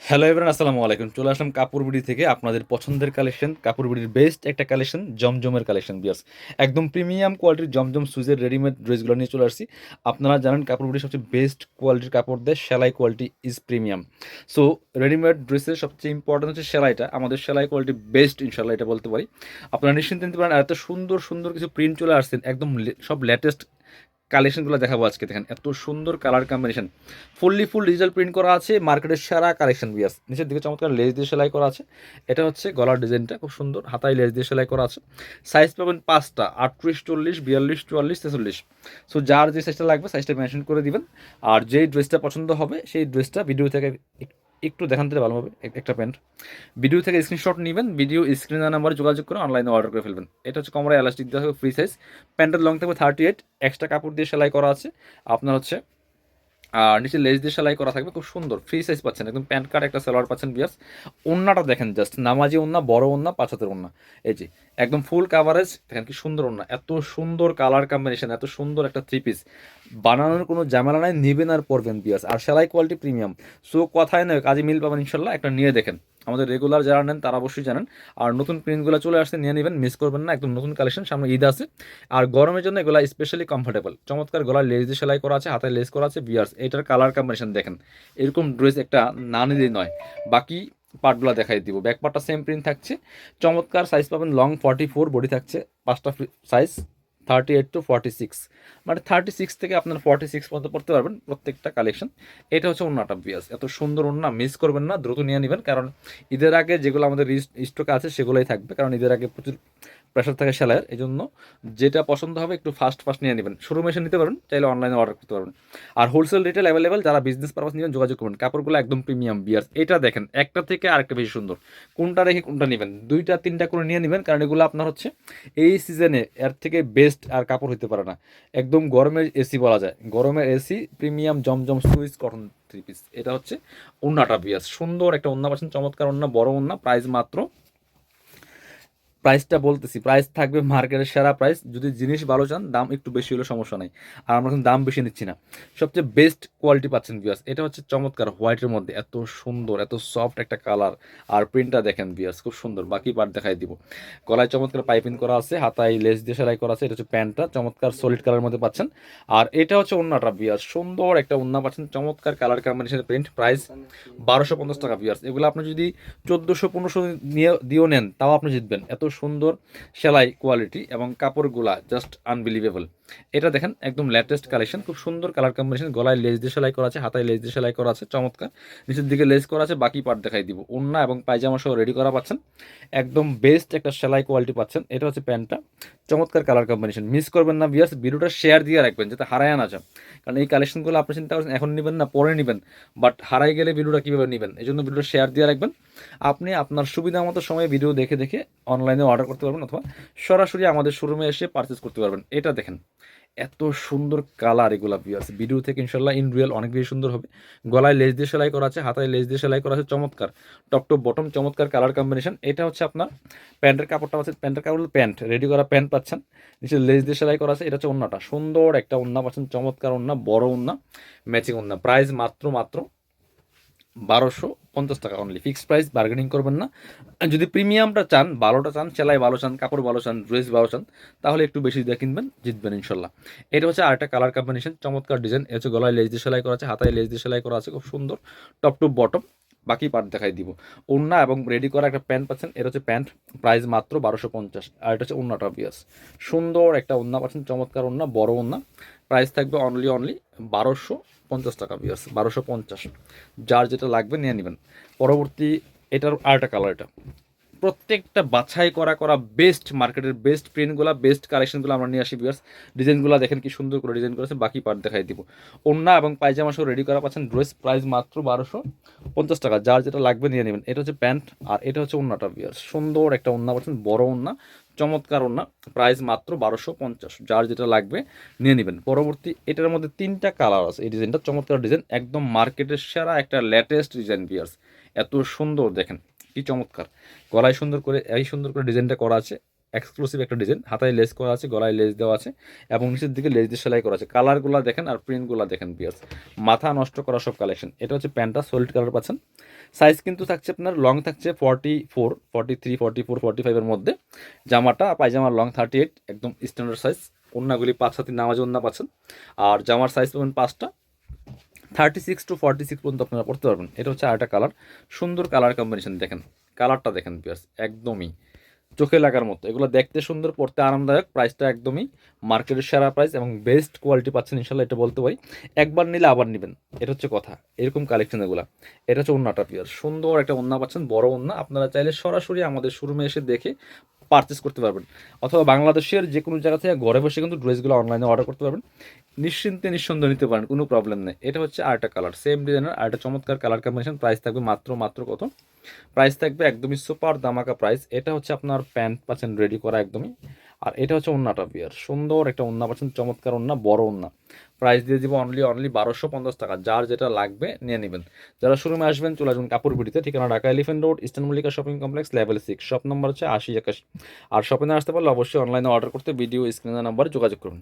Hello everyone, আসসালামু আলাইকুম। চলে আসলাম কাপড় বিডি থেকে আপনাদের পছন্দের কালেকশন, কাপড় বিডির বেস্ট একটা কালেকশন, জমজমের কালেকশন বিয়ার্স। একদম প্রিমিয়াম কোয়ালিটির জমজম সুইজের রেডিমেড ড্রেসগুলো নিয়ে চলে আসছি। আপনারা জানেন কাপড় বিডির সবচেয়ে বেস্ট কোয়ালিটির কাপড় দেয়, সেলাই quality is premium. So readymade ড্রেসের সবচেয়ে ইম্পর্টেন্ট হচ্ছে সেলাইটা। আমাদের সেলাই কোয়ালিটি বেস্ট, ইনশাল্লাহ এটা বলতে পারি। আপনারা নিশ্চিন্তে নিতে পারেন। আর এত সুন্দর সুন্দর কিছু প্রিন্ট চলে আসছেন, একদম সব লেটেস্ট কালেকশনগুলো দেখাবো আজকে। দেখেন এত সুন্দর colour combination, full digital print করা আছে, মার্কেটের সেরা কালেকশন বিয়াস। নিচের দিকে চমৎকার লেস দিয়ে সেলাই করা আছে। এটা হচ্ছে গলার ডিজাইনটা, খুব সুন্দর, হাতায় লেস দিয়ে সেলাই করা আছে। সাইজ পাবেন পাঁচটা, 38, 40, 42, 44, 46। সো যার যে সাইজটা লাগবে সাইজটা মেনশন করে দিবেন। আর যেই ড্রেসটা পছন্দ হবে সেই ড্রেসটা ভিডিও থেকে একটু দেখান দিলে ভালো হবে। একটা প্যান্ট ভিডিও থেকে স্ক্রিনশট নেবেন, ভিডিও স্ক্রিনের নাম্বারে যোগাযোগ করে অনলাইনে অর্ডার করে ফেলবেন। এটা হচ্ছে কোমরে এলাস্টিক দেওয়া হবে, ফ্রি সাইজ। প্যান্টের লং থাকবে 38, এক্সট্রা কাপড় দিয়ে সেলাই করা আছে আপনার হচ্ছে। আর নিচে লেস দিয়ে সেলাই করা থাকবে, খুব সুন্দর ফ্রি সাইজ পাচ্ছেন, একদম প্যান্ট কাট একটা সালোয়ার পাচ্ছেন বিয়ার্স। ওন্নাটা দেখেন, জাস্ট নামাজি ওন্না, বড় ওন্না, 5 হাতের ওন্না। এই যে একদম ফুল কাভারেজ, দেখেন কি সুন্দর ওন্না, এত সুন্দর কালার কম্বিনেশন, এত সুন্দর একটা থ্রি পিস। বানানোর কোনো ঝামেলা নাই, নেবেন আর পরবেন বিয়ার্স। আর সেলাই কোয়ালিটি প্রিমিয়াম। সো কথায় নয়, কাজে মিল পাবেন ইনশাল্লাহ। একটা নিয়ে দেখেন, আমাদের রেগুলার যারা নেন তারা অবশ্যই জানেন। আর নতুন প্রিন্টগুলো চলে আসছে, নিয়ে নেবেন, মিস করবেন না। একদম নতুন কালেকশন, সামনে ঈদ আছে। আর গরমের জন্য এগুলো স্পেশালি কমফোর্টেবল। চমৎকার গলায় লেস দিয়ে সেলাই করা আছে, হাতায় লেস করা আছে বিয়ার্স। এটার কালার কম্বিনেশন দেখেন, এরকম ড্রেস একটা না নিলেই নয়। বাকি পার্টগুলো দেখাই দিব। ব্যাক পার্টটা সেম প্রিন্ট থাকছে, চমৎকার। সাইজ পাবেন লং 44, বডি থাকছে 5টা সাইজ, 38 to 46, মানে 36 থেকে আপনার 46 পর্যন্ত পড়তে পারবেন প্রত্যেকটা কালেকশন। এটা হচ্ছে ওন্নাটা বিয়াস, এত সুন্দর ওন্না, মিস করবেন না, দ্রুত নিয়ে নেবেন। কারণ ঈদের আগে যেগুলো আমাদের স্টকে আছে সেগুলোই থাকবে, কারণ ঈদের আগে প্রচুর প্রেশার থাকে সেলাইয়ের। এই জন্য যেটা পছন্দ হবে একটু ফাস্ট ফাস্ট নিয়ে নেবেন। শোরুমে এসে নিতে পারবেন, চাইলে অনলাইনে অর্ডার করতে পারবেন। আর হোলসেল রিটেল অ্যাভেলেবেল, যারা বিজনেস পারপাস নেবেন যোগাযোগ করবেন। কাপড়গুলো একদম প্রিমিয়াম বিয়ার্স। এটা দেখেন, একটা থেকে আরেকটা বেশি সুন্দর। কোনটা রেখে কোনটা নেবেন, দুইটা তিনটা করে নিয়ে নেবেন, কারণ এগুলো আপনার হচ্ছে এই সিজনে এর থেকে বেস্ট আর কাপড় হতে পারে না। একদম গরমের এসি বলা যায়, গরমের এসি প্রিমিয়াম জমজম সুইস কটন থ্রি পিস। এটা হচ্ছে ওন্নাটা বিয়ার্স, সুন্দর একটা ওন্না পাচ্ছেন, চমৎকার ওন্না, বড় ওন্না। প্রাইস মাত্র, প্রাইসটা বলতেছি, প্রাইস থাকবে মার্কেটের সেরা প্রাইস। যদি জিনিস ভালো চান, দাম একটু বেশি হলে সমস্যা নাই। আর আমরা কিন্তু দাম বেশি নিচ্ছি না, সবচেয়ে বেস্ট কোয়ালিটি পাচ্ছেন বিয়াস। এটা হচ্ছে চমৎকার হোয়াইটের মধ্যে, এত সুন্দর, এত সফট একটা কালার। আর প্রিন্টটা দেখেন বিয়াস, খুব সুন্দর। বাকি পার্ট দেখাই দিব। গলায় চমৎকার পাইপিং করা আছে, হাতায় লেস দিয়ে সেলাই করা আছে। এটা হচ্ছে প্যান্টটা, চমৎকার সলিড কালার মধ্যে পাচ্ছেন। আর এটা হচ্ছে ওন্নাটা বিয়াস, সুন্দর একটা ওন্না পাচ্ছেন, চমৎকার কালার কম্বিনেশনের প্রিন্ট। প্রাইস 1250 টাকা বিয়ার্স। এগুলো আপনি যদি 1400-1500 নিয়ে দিয়েও নেন, তাও আপনি জিতবেন। এত সুন্দর সেলাই কোয়ালিটি এবং কাপড়গুলা জাস্ট আনবিলিভেবল। এটা দেখেন একদম লেটেস্ট কালেকশন, খুব সুন্দর কালার কম্বিনেশন। গলায় লেস দিয়ে সেলাই করা আছে, হাতায় লেস দিয়ে সেলাই করা আছে, চমৎকার। নিচের দিকে লেস করা আছে। বাকি পার্ট দেখাই দিব। ওড়না এবং পায়জামা সহ রেডি করা পাচ্ছেন, একদম বেস্ট একটা সেলাই কোয়ালিটি পাচ্ছেন। এটা হচ্ছে প্যান্টটা, চমৎকার কালার কম্বিনেশন। মিস করবেন না ভিউয়ার্স, ভিডিওটা শেয়ার দিয়ে রাখবেন যাতে হারায় না যায়। কারণ এই কালেকশনগুলো আপনি চিন্তা করছেন এখন নেবেন না পরে নেবেন, বাট হারাই গেলে ভিডিওটা কীভাবে নেবেন। এই জন্য ভিডিওটা শেয়ার দিয়ে রাখবেন। আপনি আপনার সুবিধা মতো সময়ে ভিডিও দেখে দেখে অনলাইনে অর্ডার করতে পারবেন, অথবা সরাসরি আমাদের শোরুমে এসে পারচেস করতে পারবেন। এটা দেখেন এত সুন্দর কালার, এগুলা ভিউয়ার্স ভিডিও থেকে ইনশাল্লাহ ইন রিয়েল অনেক বেশি সুন্দর হবে। গলায় লেস দিয়ে সেলাই করা আছে, হাতায় লেস দিয়ে সেলাই করা আছে, চমৎকার। টপ টু বটম চমৎকার কালার কম্বিনেশন। এটা হচ্ছে আপনার প্যান্টের কাপড়টা আছে, প্যান্টের কাপড় প্যান্ট রেডি করা প্যান্ট পাচ্ছেন, নিচে লেস দিয়ে সেলাই করা আছে। এটা হচ্ছে ওন্নাটা, সুন্দর একটা ওন্না পাচ্ছেন, চমৎকার ওন্না, বড় ওন্না, ম্যাচিং ওন্না। প্রাইস মাত্র 1250 টাকা অনলি, ফিক্সড প্রাইস, বার্গেনিং করবেন না। যদি প্রিমিয়ামটা চান, ভালোটা চান, সেলাই ভালো চান, কাপড় ভালো চান, ড্রেস ভালো চান, তাহলে একটু বেশি দিয়ে কিনবেন, জিতবেন ইনশাল্লাহ। এটা হচ্ছে আরেকটা কালার কম্বিনেশন, চমৎকার ডিজাইন। এটা হচ্ছে গলায় লেস দিয়ে সেলাই করা আছে, হাতায় লেস দিয়ে সেলাই করা আছে, খুব সুন্দর। টপ টু বটম, বাকি পার্ট দেখাই দিব। ওড়না এবং রেডি করা একটা প্যান্ট পাচ্ছেন, এটা হচ্ছে প্যান্ট, প্রাইস মাত্র 1250। আর এটা হচ্ছে ওড়নাটা বিয়াস, সুন্দর একটা ওড়না পাচ্ছেন, চমৎকার ওড়না, বড় ওড়না। প্রাইস থাকবে অনলি 1250 টাকা বিয়াস, 1250। যার যেটা লাগবে নিয়ে নেবেন। পরবর্তী, এটার আরেকটা কালার। এটা প্রত্যেকটা বাছাই করা করা বেস্ট, মার্কেটের বেস্ট প্রিন্টগুলো, বেস্ট কালেকশনগুলো আমরা নিয়ে আসি ভিউয়ার্স। ডিজাইনগুলো দেখেন কি সুন্দর করে ডিজাইন করেছে। বাকি পার্ট দেখাই দিব। ওড়না এবং পায়জামা সহ রেডি করা পাচ্ছেন, ড্রেস প্রাইস মাত্র 1250 টাকা। যার যেটা লাগবে নিয়ে নেবেন। এটা হচ্ছে প্যান্ট, আর এটা হচ্ছে ওড়নাটা ভিউয়ার্স, সুন্দর একটা ওড়না পাচ্ছেন, বড় ওড়না, চমৎকার ওড়না। প্রাইস মাত্র 1250। যার যেটা লাগবে নিয়ে নেবেন। পরবর্তী, এটার মধ্যে 3টা কালার আছে। এই ডিজাইনটা চমৎকার ডিজাইন, একদম মার্কেটের সেরা একটা লেটেস্ট ডিজাইন ভিউয়ার্স। এত সুন্দর দেখেন কি চমৎকার। গলায় সুন্দর করে, এই সুন্দর করে ডিজাইনটা করা আছে, এক্সক্লুসিভ একটা ডিজাইন। হাতায় লেস করা আছে, গলায় লেস দেওয়া আছে, এবং নিচের দিকে লেস দিয়ে সেলাই করা আছে। কালারগুলো দেখেন আর প্রিন্টগুলো দেখেন বিয়ার্স, মাথা নষ্ট করা সব কালেকশন। এটা হচ্ছে প্যান্টটা, সলিড কালার পাচ্ছেন। সাইজ কিন্তু থাকছে আপনার লং থাকছে 44, 43, 44, 45 এর মধ্যে। জামাটা পায়জামার লং 38, একদম স্ট্যান্ডার্ড সাইজ। ওড়নাগুলি 5 হাতি নামাজি ওড়না পাচ্ছেন। আর জামার সাইজ পাবেন 5টা, 36 to 46 পর্যন্ত আপনারা পড়তে পারবেন। এটা হচ্ছে আরেকটা কালার, সুন্দর কালার কম্বিনেশন। দেখেন কালারটা দেখেন ভিউয়ার্স, একদমই চোখে লাগার মতো। এগুলো দেখতে সুন্দর, পড়তে আরামদায়ক, প্রাইসটা একদমই মার্কেটের সেরা প্রাইস এবং বেস্ট কোয়ালিটি পাচ্ছেন ইনশাল্লাহ, এটা বলতে পারি। একবার নিলে আবার নেবেন, এটা হচ্ছে কথা। এরকম কালেকশন এগুলা। এটা হচ্ছে ওন্নাটা পিওর, সুন্দর একটা ওন্না পাচ্ছেন, বড় ওন্না। আপনারা চাইলে সরাসরি আমাদের শোরুমে এসে দেখে পারচেস করতে পারবেন, অথবা বাংলাদেশের যে কোনো জায়গা থেকে ঘরে বসে কিন্তু ড্রেসগুলো অনলাইনে অর্ডার করতে পারবেন। নিশ্চিন্তে নিঃসন্দেহে নিতে পারেন, কোনো প্রবলেম নেই। এটা হচ্ছে আরেকটা কালার, সেম ডিজাইনের আরেকটা চমৎকার কালার কম্বিনেশন। প্রাইস থাকবে মাত্র কত, প্রাইস থাকবে একদমই সুপার দামাকা প্রাইস। এটা হচ্ছে আপনার প্যান্ট পাচ্ছেন রেডি করা একদমই। আর এটা হচ্ছে ওন্নাটা বিয়ার, সুন্দর একটা ওন্না পাচ্ছেন, চমৎকার ওন্না, বড় ওন্না। প্রাইস দিয়ে দিব অনলি 1250 টাকা। যার যেটা লাগবে নিয়ে নেবেন। যারা শোরুমে আসবেন চলে আসবেন কাপড় বিডিতে, ঠিকানা Dhaka elephant road, eastern Mallika shopping complex, level 6, shop number হচ্ছে 80 81। আর শপিংয়ে আসতে পারলে অবশ্যই অনলাইনে অর্ডার করতে ভিডিও স্ক্রিনের নাম্বারে যোগাযোগ করুন।